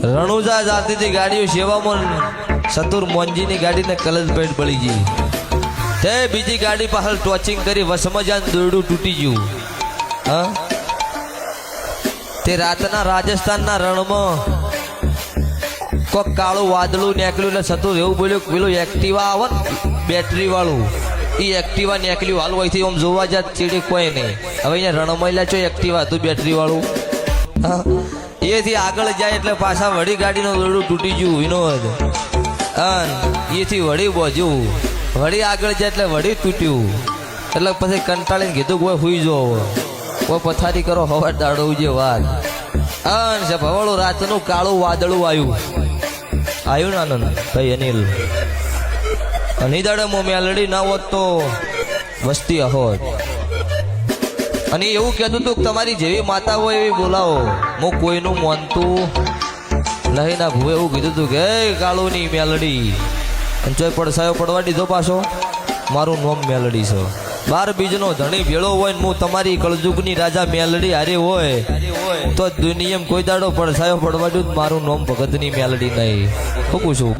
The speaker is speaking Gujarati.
રણુજા જાતી હતી ગાડીઓ સેવામાં સતુર મોંજીની ગાડીને કલર પેન્ટ પડી ગઈ તે બીજી ગાડી પાછળ ટોચિંગ કરી વસમાં જાન દોરડું તૂટી ગયું હા તે રાતના રાજસ્થાનના રણમાં કોક કાળું વાદળું નીકળ્યું એટલે સતુર એવું બોલ્યું પેલું એક્ટિવા આવે ને બેટરી વાળું એ એક્ટિવા નીકળ્યું હાલ હોયથી આમ જોવા જાત ચીડી કોઈ નહીં હવે અહીંયા રણમૈલા છો એક્ટિવા હતું બેટરી વાળું હા એથી આગળ જાય એટલે પાછા વળી ગાડીનું દોરડું તૂટી ગયું વિનોદ એથી વળી બોજ્યું વળી આગળ જાય એટલે વળી તૂટ્યું એટલે પછી કંટાળીને કીધું કોઈ હુઈ જો કોઈ પથારી કરો હવા દાડવું જે વાત છે ભવળું રાતનું કાળું વાદળું આવ્યું ને આનંદ ભાઈ અનિલ અને દાડે મેલડી ના હોત તો વસ્તી હોત અને એવું કહેતું હતું તમારી જેવી માતા હોય એવી બોલાવો હું કોઈનું માનતું નહીં ના ભૂવે એવું કીધું હતું કે કાળું ની મેલડી અને ચોય પડસાયો પડવા દીધો પાછો મારું નોમ મેલડી છે 12 બીજનો ધણી ભેળો હોય ને હું તમારી કળજુગની રાજા મેલડી હારે હોય તો દુનિયામાં કોઈ દાડો પડસાયો પડવા દઉં મારું નોમ ભગતની મેલડી નહીં શું પૂછું